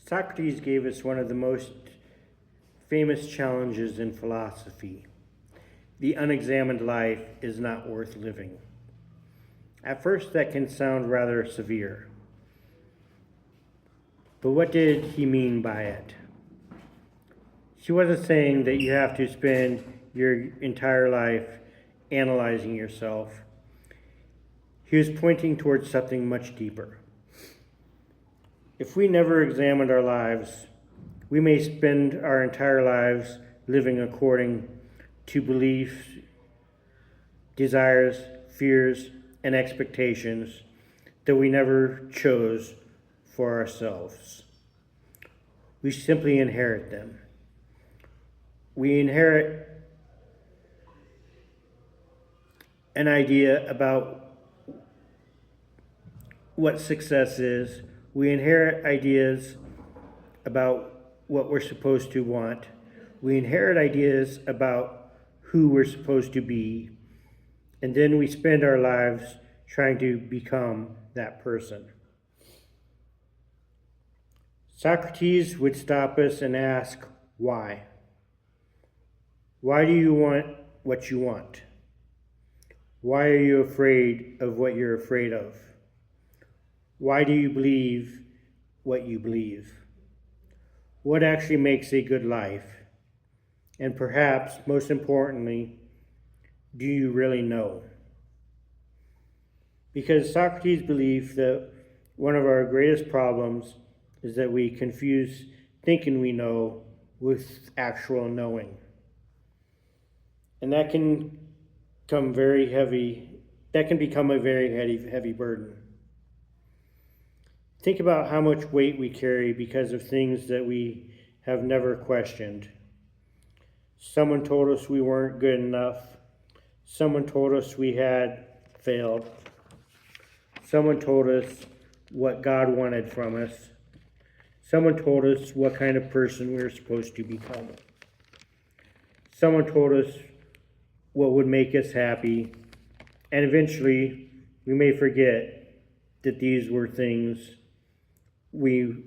Socrates gave us one of the most famous challenges in philosophy. The unexamined life is not worth living. At first, that can sound rather severe. But what did he mean by it? He wasn't saying that you have to spend your entire life analyzing yourself. He was pointing towards something much deeper. If we never examined our lives, we may spend our entire lives living according to beliefs, desires, fears, and expectations that we never chose for ourselves. We simply inherit them. We inherit an idea about what success is. We inherit ideas about what we're supposed to want. We inherit ideas about who we're supposed to be. And then we spend our lives trying to become that person. Socrates would stop us and ask, why? Why do you want what you want? Why are you afraid of what you're afraid of? Why do you believe what you believe? What actually makes a good life? And perhaps, most importantly, do you really know? Because Socrates believed that one of our greatest problems is that we confuse thinking we know with actual knowing. And that can become a very heavy burden. Think about how much weight we carry because of things that we have never questioned. Someone told us we weren't good enough. Someone told us we had failed. Someone told us what God wanted from us. Someone told us what kind of person we were supposed to become. Someone told us what would make us happy. And eventually, we may forget that these were things we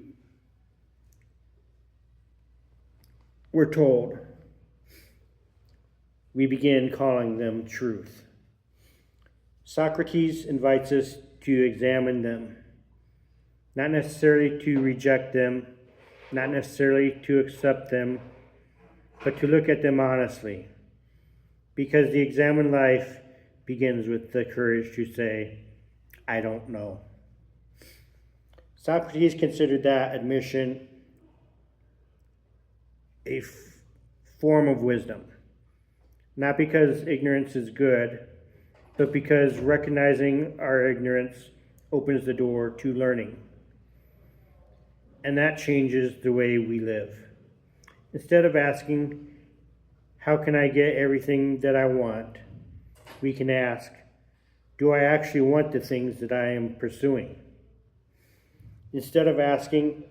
were told. We begin calling them truth. Socrates invites us to examine them, not necessarily to reject them, not necessarily to accept them, but to look at them honestly, because the examined life begins with the courage to say, I don't know. Socrates considered that admission a form of wisdom, not because ignorance is good, but because recognizing our ignorance opens the door to learning. And that changes the way we live. Instead of asking, how can I get everything that I want? We can ask, do I actually want the things that I am pursuing? Instead of asking,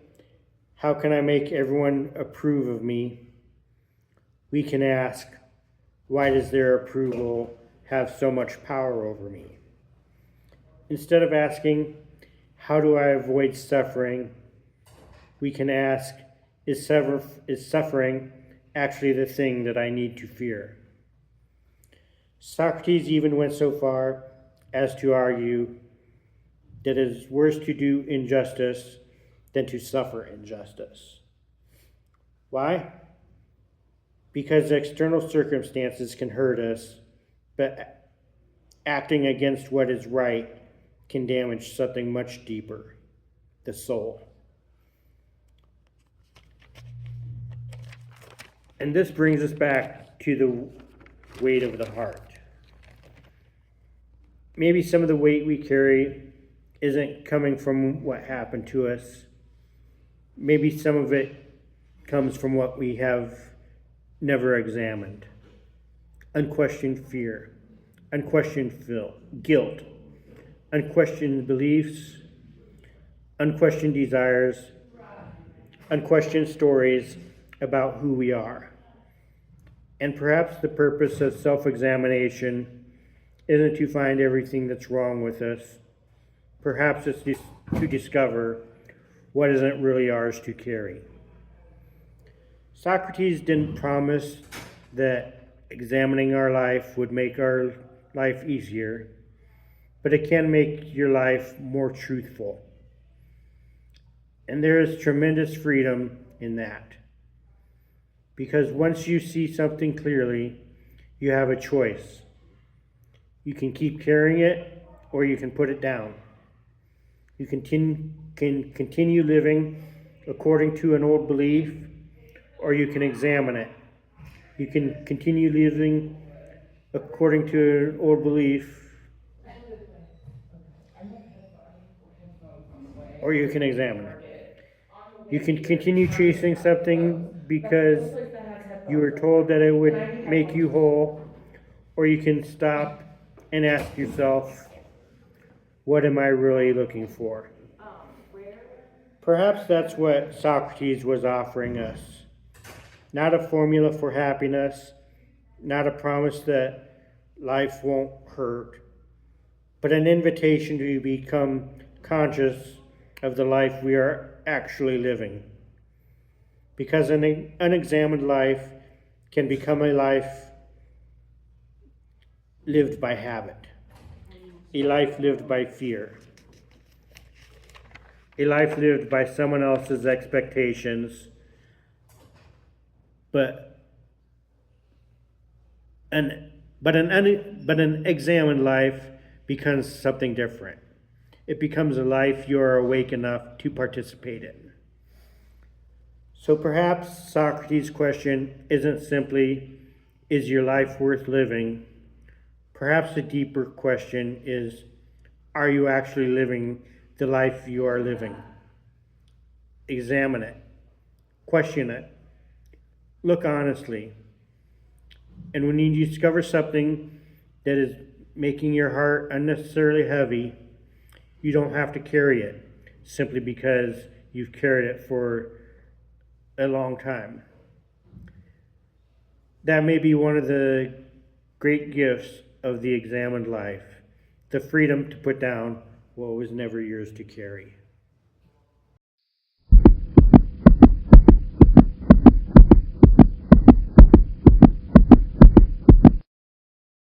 how can I make everyone approve of me? We can ask, why does their approval have so much power over me? Instead of asking, how do I avoid suffering? We can ask, is suffering actually the thing that I need to fear? Socrates even went so far as to argue that it is worse to do injustice than to suffer injustice. Why? Because external circumstances can hurt us, but acting against what is right can damage something much deeper, the soul. And this brings us back to the weight of the heart. Maybe some of the weight we carry isn't coming from what happened to us. Maybe some of it comes from what we have never examined. Unquestioned fear, unquestioned guilt, unquestioned beliefs, unquestioned desires, unquestioned stories about who we are. And perhaps the purpose of self-examination isn't to find everything that's wrong with us. Perhaps it's to discover what isn't really ours to carry. Socrates didn't promise that examining our life would make our life easier, but it can make your life more truthful. And there is tremendous freedom in that. Because once you see something clearly, you have a choice. You can keep carrying it, or you can put it down. You can continue living according to an old belief, or you can examine it. You can continue living according to an old belief, or you can examine it. You can continue chasing something because you were told that it would make you whole, or you can stop and ask yourself, what am I really looking for? Perhaps that's what Socrates was offering us. Not a formula for happiness, not a promise that life won't hurt, but an invitation to become conscious of the life we are actually living. Because an unexamined life can become a life lived by habit, a life lived by fear, a life lived by someone else's expectations, but an examined life becomes something different. It becomes a life you are awake enough to participate in. So perhaps Socrates' question isn't simply, is your life worth living? Perhaps the deeper question is, are you actually living the life you are living? Examine it. Question it. Look honestly. And when you discover something that is making your heart unnecessarily heavy, you don't have to carry it simply because you've carried it for a long time. That may be one of the great gifts of the examined life, the freedom to put down what was never yours to carry.